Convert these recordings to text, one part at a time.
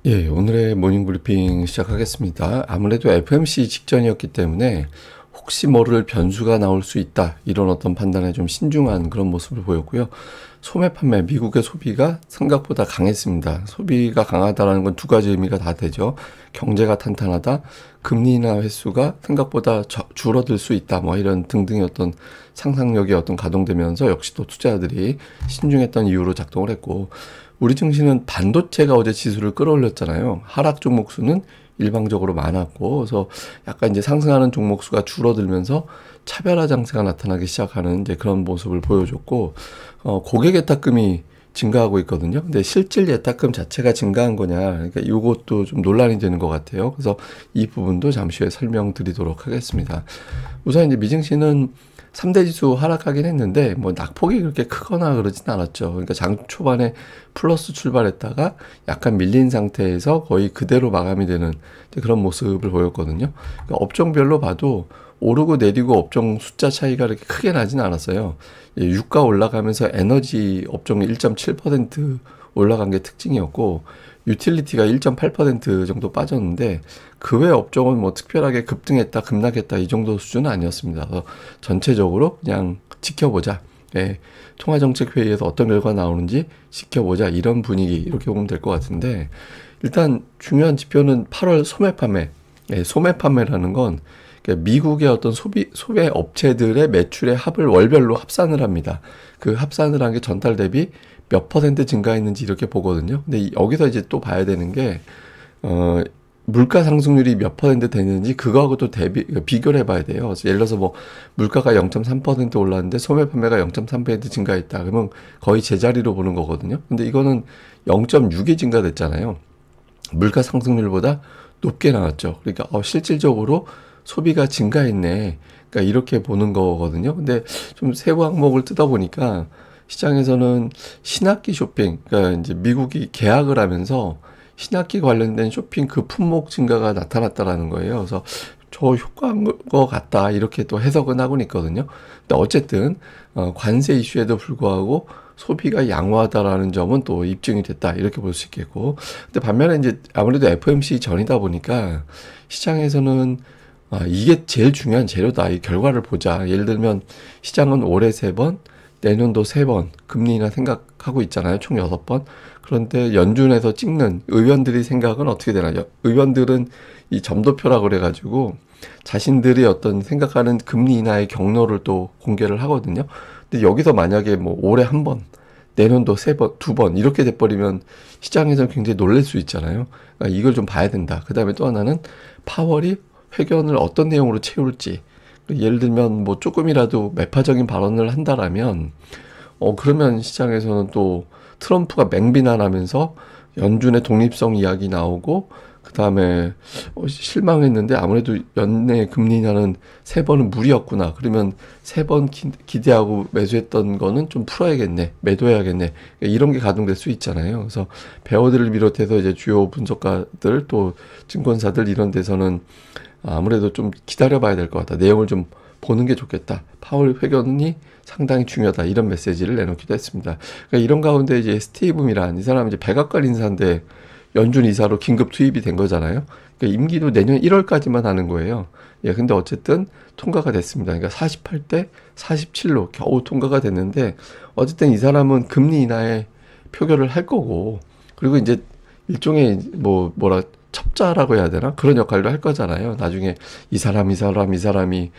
예, 오늘의 모닝 브리핑 시작하겠습니다. 아무래도 FMC 직전이었기 때문에 혹시 모를 변수가 나올 수 있다. 이런 어떤 판단에 좀 신중한 그런 모습을 보였고요. 소매 판매, 미국의 소비가 생각보다 강했습니다. 소비가 강하다는 건 두 가지 의미가 다 되죠. 경제가 탄탄하다, 금리 인하 횟수가 생각보다 줄어들 수 있다. 뭐 이런 등등의 어떤 상상력이 어떤 가동되면서 역시 또 투자자들이 신중했던 이유로 작동을 했고, 우리 증시는 반도체가 어제 지수를 끌어올렸잖아요. 하락 종목 수는 일방적으로 많았고, 그래서 약간 이제 상승하는 종목 수가 줄어들면서 차별화 장세가 나타나기 시작하는 이제 그런 모습을 보여줬고, 고객 예탁금이 증가하고 있거든요. 근데 실질 예탁금 자체가 증가한 거냐, 그러니까 이것도 좀 논란이 되는 것 같아요. 그래서 이 부분도 잠시 후에 설명드리도록 하겠습니다. 우선 이제 미증시는 3대 지수 하락하긴 했는데 뭐 낙폭이 그렇게 크거나 그러진 않았죠. 그러니까 장 초반에 플러스 출발했다가 약간 밀린 상태에서 거의 그대로 마감이 되는 그런 모습을 보였거든요. 그러니까 업종별로 봐도 오르고 내리고 업종 숫자 차이가 그렇게 크게 나진 않았어요. 유가 올라가면서 에너지 업종이 1.7% 올라간 게 특징이었고, 유틸리티가 1.8% 정도 빠졌는데 그 외 업종은 뭐 특별하게 급등했다 급락했다 이 정도 수준은 아니었습니다. 그래서 전체적으로 그냥 지켜보자. 예, 통화정책회의에서 어떤 결과 나오는지 지켜보자, 이런 분위기, 이렇게 보면 될 것 같은데, 일단 중요한 지표는 8월 소매 판매. 예, 소매 판매라는 건 미국의 어떤 소매 업체들의 매출의 합을 월별로 합산을 합니다. 그 합산을 한 게 전달 대비 몇 퍼센트 증가했는지 이렇게 보거든요. 근데 여기서 이제 또 봐야 되는 게, 물가 상승률이 몇 퍼센트 됐는지 그거하고 또 비교를 해봐야 돼요. 그래서 예를 들어서 뭐 물가가 0.3% 올랐는데 소매 판매가 0.3% 증가했다. 그러면 거의 제자리로 보는 거거든요. 근데 이거는 0.6이 증가됐잖아요. 물가 상승률보다 높게 나왔죠. 그러니까 실질적으로 소비가 증가했네. 그러니까 이렇게 보는 거거든요. 근데 좀 세부 항목을 뜯어보니까 시장에서는 신학기 쇼핑, 그러니까 이제 미국이 개학을 하면서 신학기 관련된 쇼핑 그 품목 증가가 나타났다라는 거예요. 그래서 저 효과인 것 같다, 이렇게 또 해석은 하고는 있거든요. 근데 어쨌든 관세 이슈에도 불구하고 소비가 양호하다라는 점은 또 입증이 됐다, 이렇게 볼 수 있겠고, 근데 반면에 이제 아무래도 FOMC 전이다 보니까 시장에서는 이게 제일 중요한 재료다, 이 결과를 보자. 예를 들면 시장은 올해 3번, 내년도 3번 금리 인하 생각하고 있잖아요. 총 6번. 그런데 연준에서 찍는 의원들의 생각은 어떻게 되나요? 의원들은 이 점도표라고 그래가지고 자신들이 어떤 생각하는 금리 인하의 경로를 또 공개를 하거든요. 근데 여기서 만약에 뭐 올해 1번, 내년도 3번, 2번 이렇게 돼버리면 시장에서 굉장히 놀랄 수 있잖아요. 그러니까 이걸 좀 봐야 된다. 그 다음에 또 하나는 파월이 회견을 어떤 내용으로 채울지. 예를 들면 뭐 조금이라도 매파적인 발언을 한다라면, 그러면 시장에서는 또 트럼프가 맹비난하면서 연준의 독립성 이야기 나오고, 그 다음에 실망했는데 아무래도 연내 금리 인하는 3번은 무리였구나. 그러면 3번 기대하고 매수했던 거는 좀 풀어야겠네, 매도해야겠네, 이런 게 가동될 수 있잖아요. 그래서 배어들을 비롯해서 이제 주요 분석가들 또 증권사들 이런 데서는 아무래도 좀 기다려봐야 될 것 같다, 내용을 좀 보는 게 좋겠다, 파월 회견이 상당히 중요하다, 이런 메시지를 내놓기도 했습니다. 그러니까 이런 가운데 이제 스티브 미란, 이 사람은 이제 백악관 인사인데 연준 이사로 긴급 투입이 된 거잖아요. 그러니까 임기도 내년 1월까지만 하는 거예요. 예, 근데 어쨌든 통과가 됐습니다. 그러니까 48대 47로 겨우 통과가 됐는데, 어쨌든 이 사람은 금리 인하에 표결을 할 거고, 그리고 이제 일종의 뭐라 첩자라고 해야 되나? 그런 역할도 할 거잖아요. 나중에 이 사람이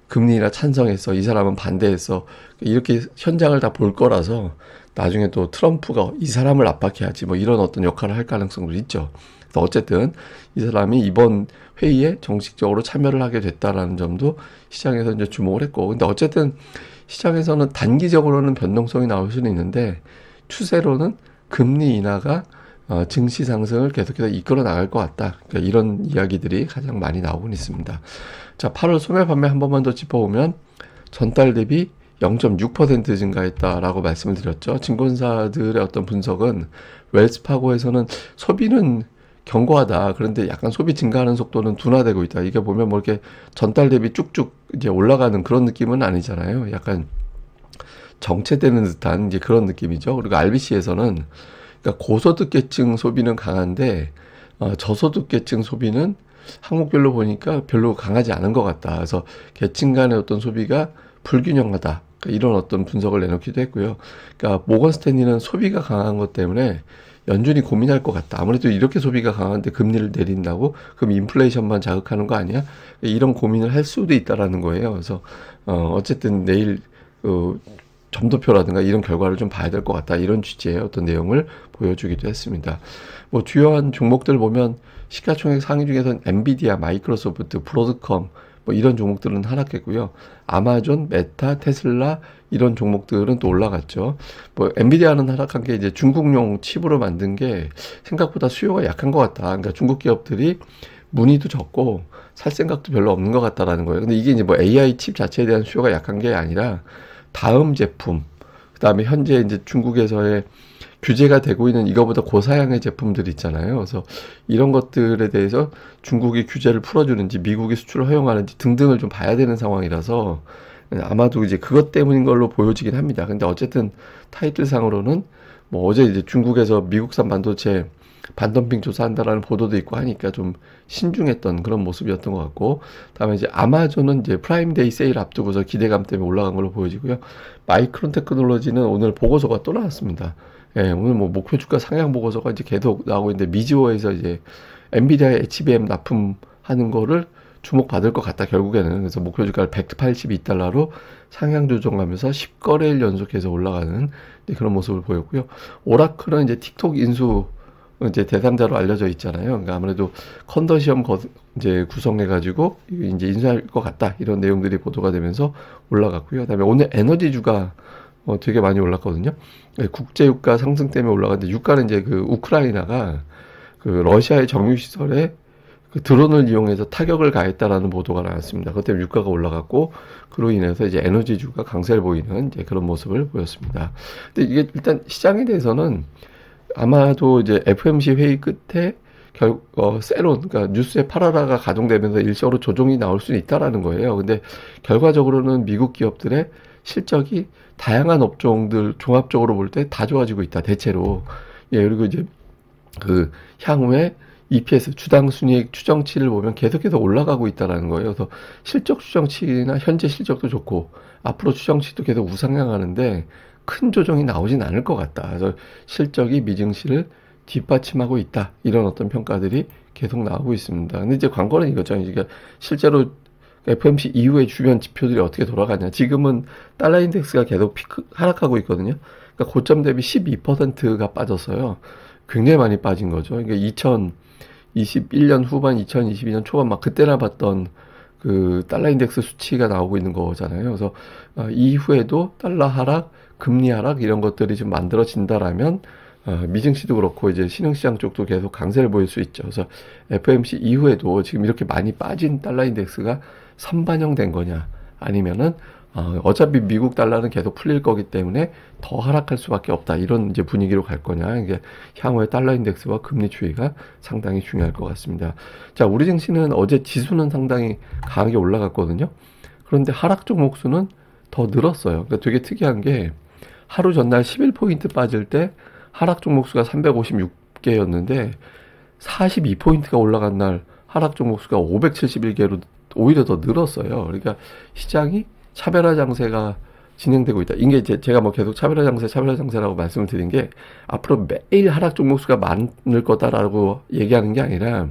금리 인하 찬성했어, 이 사람은 반대했어, 이렇게 현장을 다 볼 거라서 나중에 또 트럼프가 이 사람을 압박해야지 뭐 이런 어떤 역할을 할 가능성도 있죠. 그래서 어쨌든 이 사람이 이번 회의에 정식적으로 참여를 하게 됐다라는 점도 시장에서 이제 주목을 했고, 근데 어쨌든 시장에서는 단기적으로는 변동성이 나올 수는 있는데 추세로는 금리 인하가 증시 상승을 계속해서 이끌어 나갈 것 같다. 그러니까 이런 이야기들이 가장 많이 나오곤 있습니다. 자, 8월 소매 판매 한 번만 더 짚어보면 전달 대비 0.6% 증가했다라고 말씀을 드렸죠. 증권사들의 어떤 분석은 웰스파고에서는 소비는 견고하다, 그런데 약간 소비 증가하는 속도는 둔화되고 있다. 이게 보면 뭐 이렇게 전달 대비 쭉쭉 이제 올라가는 그런 느낌은 아니잖아요. 약간 정체되는 듯한 이제 그런 느낌이죠. 그리고 RBC에서는 그러니까 고소득계층 소비는 강한데 저소득계층 소비는 항목별로 보니까 별로 강하지 않은 것 같다. 그래서 계층 간의 어떤 소비가 불균형하다. 그러니까 이런 어떤 분석을 내놓기도 했고요. 그러니까 모건 스탠리는 소비가 강한 것 때문에 연준이 고민할 것 같다. 아무래도 이렇게 소비가 강한데 금리를 내린다고? 그럼 인플레이션만 자극하는 거 아니야? 이런 고민을 할 수도 있다라는 거예요. 그래서 어쨌든 내일 점도표라든가 이런 결과를 좀 봐야 될 것 같다. 이런 취지의 어떤 내용을 보여주기도 했습니다. 뭐 주요한 종목들 보면 시가총액 상위 중에서는 엔비디아, 마이크로소프트, 브로드컴 뭐 이런 종목들은 하락했고요. 아마존, 메타, 테슬라 이런 종목들은 또 올라갔죠. 뭐 엔비디아는 하락한 게 이제 중국용 칩으로 만든 게 생각보다 수요가 약한 것 같다. 그러니까 중국 기업들이 문의도 적고 살 생각도 별로 없는 것 같다라는 거예요. 근데 이게 이제 뭐 AI 칩 자체에 대한 수요가 약한 게 아니라 다음 제품, 그다음에 현재 이제 중국에서의 규제가 되고 있는 이거보다 고사양의 제품들 있잖아요. 그래서 이런 것들에 대해서 중국이 규제를 풀어주는지 미국이 수출을 허용하는지 등등을 좀 봐야 되는 상황이라서 아마도 이제 그것 때문인 걸로 보여지긴 합니다. 근데 어쨌든 타이틀상으로는 뭐 어제 이제 중국에서 미국산 반도체 반덤핑 조사한다라는 보도도 있고 하니까 좀 신중했던 그런 모습이었던 것 같고, 다음에 이제 아마존은 이제 프라임데이 세일 앞두고서 기대감 때문에 올라간 걸로 보여지고요. 마이크론 테크놀로지는 오늘 보고서가 또 나왔습니다. 예, 오늘 뭐 목표 주가 상향 보고서가 이제 계속 나오고 있는데 미지오에서 이제 엔비디아의 HBM 납품하는 거를 주목받을 것 같다 결국에는. 그래서 목표 주가를 182달러로 상향 조정하면서 10거래일 연속해서 올라가는 그런 모습을 보였고요. 오라클은 이제 틱톡 인수 이제 대상자로 알려져 있잖아요. 그러니까 아무래도 컨더시엄 이제 구성해 가지고 이제 인수할 것 같다 이런 내용들이 보도가 되면서 올라갔고요. 그다음에 오늘 에너지주가 되게 많이 올랐거든요. 국제 유가 상승 때문에 올라갔는데, 유가는 이제 그 우크라이나가 그 러시아의 정유 시설에 그 드론을 이용해서 타격을 가했다라는 보도가 나왔습니다. 그것 때문에 유가가 올라갔고, 그로 인해서 이제 에너지주가 강세를 보이는 이제 그런 모습을 보였습니다. 근데 이게 일단 시장에 대해서는 아마도 이제 FMC 회의 끝에 세론, 그러니까 뉴스의 파라라가 가동되면서 일시적으로 조정이 나올 수는 있다라는 거예요. 근데 결과적으로는 미국 기업들의 실적이 다양한 업종들 종합적으로 볼 때 다 좋아지고 있다, 대체로. 예, 그리고 이제 그 향후에 EPS 주당 순이익 추정치를 보면 계속해서 올라가고 있다라는 거예요. 그래서 실적 추정치나 현재 실적도 좋고 앞으로 추정치도 계속 우상향하는데 큰 조정이 나오진 않을 것 같다. 그래서 실적이 미증시를 뒷받침하고 있다. 이런 어떤 평가들이 계속 나오고 있습니다. 근데 이제 관건은 이거죠. 그러니까 실제로 FOMC 이후의 주변 지표들이 어떻게 돌아가냐. 지금은 달러 인덱스가 계속 하락하고 있거든요. 그러니까 고점 대비 12%가 빠졌어요. 굉장히 많이 빠진 거죠. 그러니까 2021년 후반, 2022년 초반 막 그때나 봤던 그 달러 인덱스 수치가 나오고 있는 거잖아요. 그래서 이후에도 달러 하락, 금리 하락 이런 것들이 좀 만들어진다라면 미증시도 그렇고 이제 신흥시장 쪽도 계속 강세를 보일 수 있죠. 그래서 FOMC 이후에도 지금 이렇게 많이 빠진 달러 인덱스가 선반영된 거냐, 아니면은 어차피 미국 달러는 계속 풀릴 거기 때문에 더 하락할 수밖에 없다, 이런 이제 분위기로 갈 거냐. 이게 향후의 달러 인덱스와 금리 추이가 상당히 중요할 것 같습니다. 자, 우리 증시는 어제 지수는 상당히 강하게 올라갔거든요. 그런데 하락 종목 수는 더 늘었어요. 그러니까 되게 특이한 게 하루 전날 11포인트 빠질 때 하락 종목 수가 356개였는데 42포인트가 올라간 날 하락 종목 수가 571개로 오히려 더 늘었어요. 그러니까 시장이 차별화 장세가 진행되고 있다. 이게 제가 뭐 계속 차별화 장세라고 말씀을 드린 게 앞으로 매일 하락 종목 수가 많을 거다라고 얘기하는 게 아니라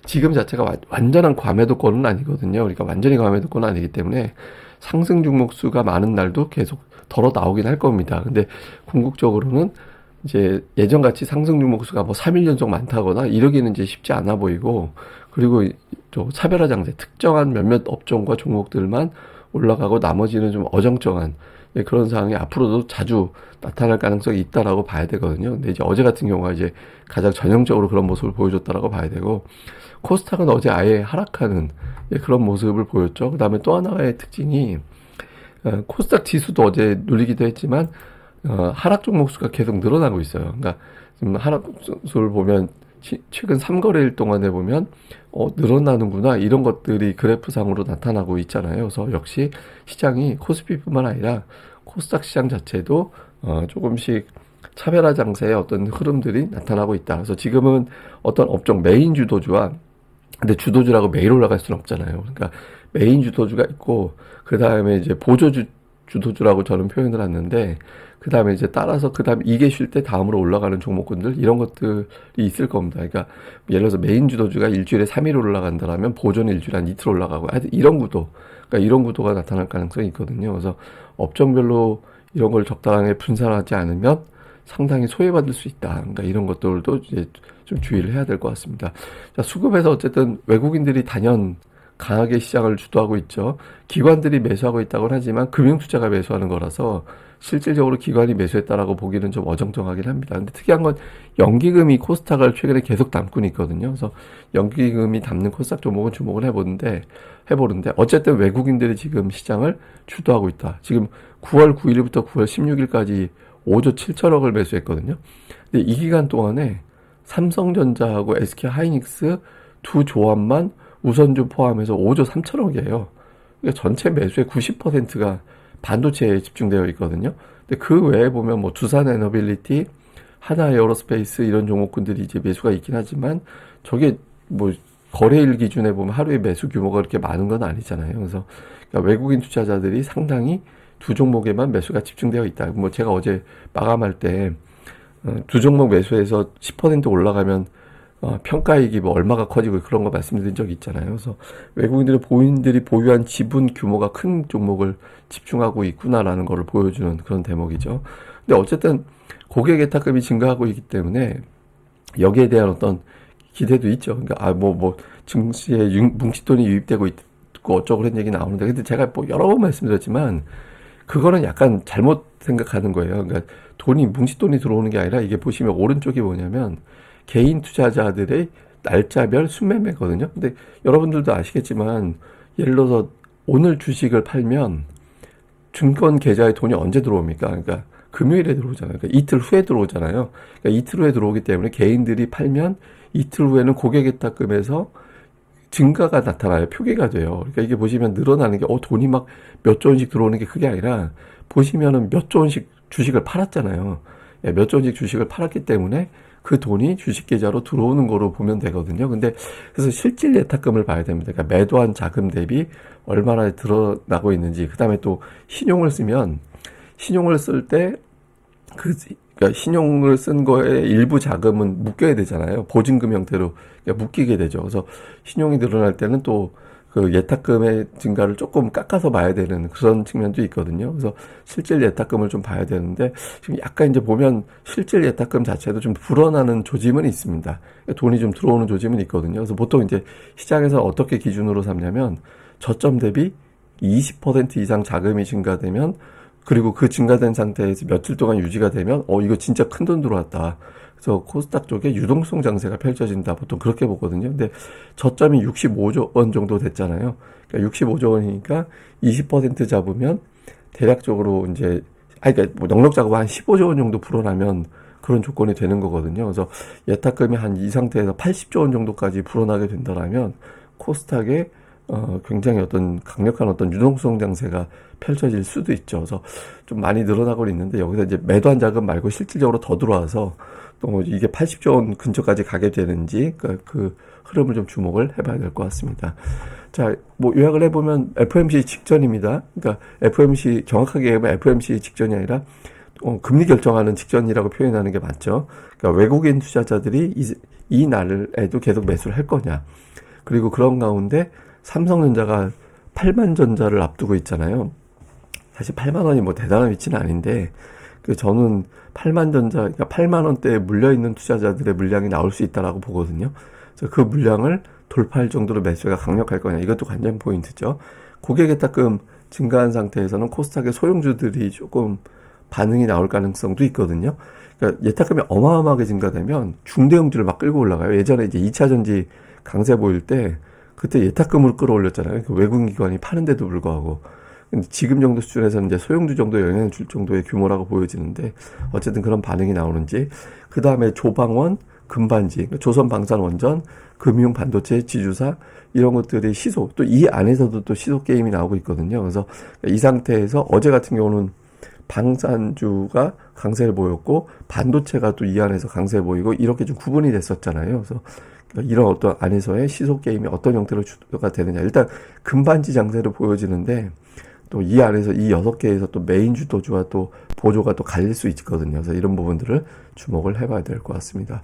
지금 자체가 완전한 과매도권은 아니거든요. 그러니까 완전히 과매도권은 아니기 때문에 상승 종목 수가 많은 날도 계속 덜어 나오긴 할 겁니다. 근데 궁극적으로는 이제 예전같이 상승 종목 수가 뭐 3일 연속 많다거나 이러기는 이제 쉽지 않아 보이고, 그리고 또 차별화 장세, 특정한 몇몇 업종과 종목들만 올라가고 나머지는 좀 어정쩡한 그런 상황이 앞으로도 자주 나타날 가능성이 있다라고 봐야 되거든요. 근데 이제 어제 같은 경우가 이제 가장 전형적으로 그런 모습을 보여줬다라고 봐야 되고, 코스닥은 어제 아예 하락하는 그런 모습을 보였죠. 그 다음에 또 하나의 특징이 코스닥 지수도 어제 눌리기도 했지만 하락 종목 수가 계속 늘어나고 있어요. 그러니까 지금 하락 수를 보면 최근 3거래일 동안에 보면 늘어나는구나, 이런 것들이 그래프상으로 나타나고 있잖아요. 그래서 역시 시장이 코스피뿐만 아니라 코스닥 시장 자체도 조금씩 차별화 장세의 어떤 흐름들이 나타나고 있다. 그래서 지금은 어떤 업종 메인 주도주와, 근데 주도주라고 매일 올라갈 수는 없잖아요. 그러니까 메인 주도주가 있고 그 다음에 이제 주도주라고 저는 표현을 하는데, 그 다음에 이제 따라서 그 다음에 이게 쉴 때 다음으로 올라가는 종목군들, 이런 것들이 있을 겁니다. 그러니까 예를 들어서 메인 주도주가 일주일에 3일 올라간다라면 보조는 일주일에 한 이틀 올라가고, 하여튼 이런 구도, 그러니까 이런 구도가 나타날 가능성이 있거든요. 그래서 업종별로 이런 걸 적당하게 분산하지 않으면 상당히 소외받을 수 있다. 그러니까 이런 것들도 이제 좀 주의를 해야 될 것 같습니다. 자, 수급에서 어쨌든 외국인들이 단연 강하게 시장을 주도하고 있죠. 기관들이 매수하고 있다고는 하지만 금융투자가 매수하는 거라서 실질적으로 기관이 매수했다라고 보기는 좀 어정쩡하긴 합니다. 근데 특이한 건 연기금이 코스닥을 최근에 계속 담고 있거든요. 그래서 연기금이 담는 코스닥 종목은 주목을 해보는데 어쨌든 외국인들이 지금 시장을 주도하고 있다. 지금 9월 9일부터 9월 16일까지 5조 7천억을 매수했거든요. 근데 이 기간 동안에 삼성전자하고 SK하이닉스 두 조합만 우선주 포함해서 5조 3천억이에요. 그러니까 전체 매수의 90%가 반도체에 집중되어 있거든요. 근데 그 외에 보면 뭐 두산 에너빌리티, 하나 에어로스페이스 이런 종목군들이 이제 매수가 있긴 하지만 저게 뭐 거래일 기준에 보면 하루에 매수 규모가 그렇게 많은 건 아니잖아요. 그래서 그러니까 외국인 투자자들이 상당히 두 종목에만 매수가 집중되어 있다. 뭐 제가 어제 마감할 때 두 종목 매수해서 10% 올라가면 평가이익이 뭐 얼마가 커지고 그런 거 말씀드린 적이 있잖아요. 그래서 본인들이 보유한 지분 규모가 큰 종목을 집중하고 있구나라는 것을 보여주는 그런 대목이죠. 근데 어쨌든 고객 예탁금이 증가하고 있기 때문에 여기에 대한 어떤 기대도 있죠. 그러니까 증시에 뭉칫돈이 유입되고 있고 어쩌고 그런 얘기 나오는데, 근데 제가 뭐 여러 번 말씀드렸지만 그거는 약간 잘못 생각하는 거예요. 그러니까 뭉칫돈이 들어오는 게 아니라, 이게 보시면 오른쪽이 뭐냐면 개인 투자자들의 날짜별 순매매거든요. 근데 여러분들도 아시겠지만 예를 들어서 오늘 주식을 팔면 증권 계좌에 돈이 언제 들어옵니까? 그러니까 금요일에 들어오잖아요. 그러니까 이틀 후에 들어오잖아요. 그러니까 이틀 후에 들어오기 때문에 개인들이 팔면 이틀 후에는 고객예탁금에서 증가가 나타나요. 표기가 돼요. 그러니까 이게 보시면 늘어나는 게 돈이 막 몇 조 원씩 들어오는 게 그게 아니라, 보시면은 몇 조 원씩 주식을 팔았잖아요. 몇 조 원씩 주식을 팔았기 때문에 그 돈이 주식 계좌로 들어오는 거로 보면 되거든요. 근데 그래서 실질 예탁금을 봐야 됩니다. 그러니까 매도한 자금 대비 얼마나 드러나고 있는지. 그다음에 또 신용을 쓰면, 신용을 쓸 때 그러니까 신용을 쓴 거에 일부 자금은 묶여야 되잖아요. 보증금 형태로 그러니까 묶이게 되죠. 그래서 신용이 늘어날 때는 또 그 예탁금의 증가를 조금 깎아서 봐야 되는 그런 측면도 있거든요. 그래서 실질 예탁금을 좀 봐야 되는데, 지금 약간 이제 보면 실질 예탁금 자체도 좀 불어나는 조짐은 있습니다. 돈이 좀 들어오는 조짐은 있거든요. 그래서 보통 이제 시장에서 어떻게 기준으로 삼냐면, 저점 대비 20% 이상 자금이 증가되면, 그리고 그 증가된 상태에서 며칠 동안 유지가 되면 이거 진짜 큰 돈 들어왔다. 그래서 코스닥 쪽에 유동성 장세가 펼쳐진다. 보통 그렇게 보거든요. 근데 저점이 65조 원 정도 됐잖아요. 그러니까 65조 원이니까 20% 잡으면 대략적으로 이제 그러니까 뭐 넉넉 잡고 한 15조 원 정도 불어나면 그런 조건이 되는 거거든요. 그래서 예탁금이 한 이 상태에서 80조 원 정도까지 불어나게 된다라면 코스닥에 굉장히 어떤 강력한 어떤 유동성 장세가 펼쳐질 수도 있죠. 그래서 좀 많이 늘어나고 있는데, 여기서 이제 매도한 자금 말고 실질적으로 더 들어와서 또 이게 80조 원 근처까지 가게 되는지 그 흐름을 좀 주목을 해봐야 될 것 같습니다. 자, 뭐 요약을 해보면 FOMC 직전입니다. 그러니까 정확하게 얘기하면 FOMC 직전이 아니라 금리 결정하는 직전이라고 표현하는 게 맞죠. 그러니까 외국인 투자자들이 이 날에도 계속 매수를 할 거냐. 그리고 그런 가운데 삼성전자가 8만 전자를 앞두고 있잖아요. 사실 8만 원이 뭐 대단한 위치는 아닌데, 저는 8만 전자, 그러니까 8만 원대에 물려있는 투자자들의 물량이 나올 수 있다라고 보거든요. 그래서 그 물량을 돌파할 정도로 매수가 강력할 거냐. 이것도 관전 포인트죠. 고객예탁금 증가한 상태에서는 코스닥의 소형주들이 조금 반응이 나올 가능성도 있거든요. 그러니까 예탁금이 어마어마하게 증가되면 중대형주를 막 끌고 올라가요. 예전에 이제 2차전지 강세 보일 때 그때 예탁금을 끌어올렸잖아요. 그 외국인 기관이 파는데도 불구하고. 근데 지금 정도 수준에서는 이제 소형주 정도 영향을 줄 정도의 규모라고 보여지는데, 어쨌든 그런 반응이 나오는지. 그 다음에 조방원, 금반지, 조선방산원전, 금융, 반도체, 지주사 이런 것들이 시소, 또 이 안에서도 또 시소 게임이 나오고 있거든요. 그래서 이 상태에서 어제 같은 경우는 방산주가 강세를 보였고 반도체가 또 이 안에서 강세 보이고 이렇게 좀 구분이 됐었잖아요. 그래서 이런 어떤 안에서의 시속 게임이 어떤 형태로 주도가 되느냐. 일단 금반지 장세를 보여지는데 또 이 안에서 이 6개에서 또 메인 주도주와 또 보조가 또 갈릴 수 있거든요. 그래서 이런 부분들을 주목을 해봐야 될 것 같습니다.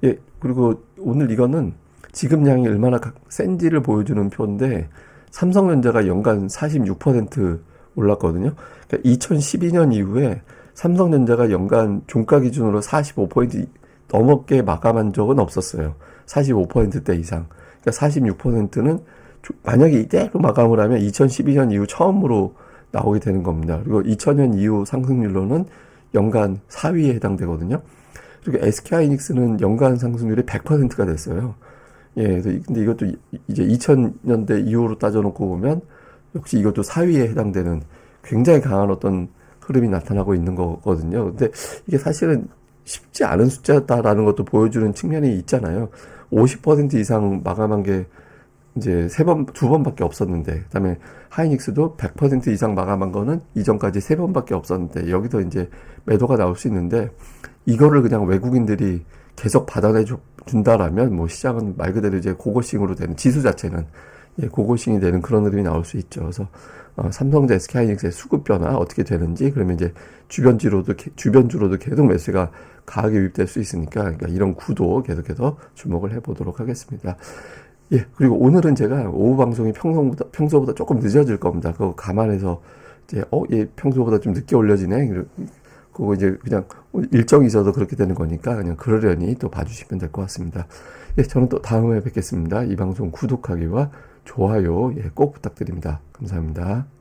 예, 그리고 오늘 이거는 지급량이 얼마나 센지를 보여주는 표인데 삼성전자가 연간 46% 올랐거든요. 그러니까 2012년 이후에 삼성전자가 연간 종가 기준으로 45% 넘게 마감한 적은 없었어요. 45%대 이상. 그러니까 46%는 만약에 이대로 마감을 하면 2012년 이후 처음으로 나오게 되는 겁니다. 그리고 2000년 이후 상승률로는 연간 4위에 해당되거든요. 그리고 SK하이닉스는 연간 상승률이 100%가 됐어요. 예, 근데 이것도 이제 2000년대 이후로 따져놓고 보면 역시 이것도 4위에 해당되는 굉장히 강한 어떤 흐름이 나타나고 있는 거거든요. 근데 이게 사실은 쉽지 않은 숫자다라는 것도 보여주는 측면이 있잖아요. 50% 이상 마감한 게 이제 두 번밖에 없었는데, 그다음에 하이닉스도 100% 이상 마감한 거는 이전까지 3번밖에 없었는데, 여기서 이제 매도가 나올 수 있는데, 이거를 그냥 외국인들이 계속 받아내 준다라면, 뭐 시장은 말 그대로 이제 고고싱으로 되는, 지수 자체는 예, 고고싱이 되는 그런 흐름이 나올 수 있죠. 그래서 삼성전자, SK하이닉스의 수급 변화 어떻게 되는지, 그러면 이제 주변주로도 계속 매수가 강하게 유입될 수 있으니까, 그러니까 이런 구도 계속해서 주목을 해보도록 하겠습니다. 예, 그리고 오늘은 제가 오후 방송이 평소보다 조금 늦어질 겁니다. 그거 감안해서 이제 얘 평소보다 좀 늦게 올려지네. 그거 이제 그냥 일정이 있어서 그렇게 되는 거니까 그냥 그러려니 또 봐주시면 될 것 같습니다. 예, 저는 또 다음에 뵙겠습니다. 이 방송 구독하기와 좋아요, 예, 꼭 부탁드립니다. 감사합니다.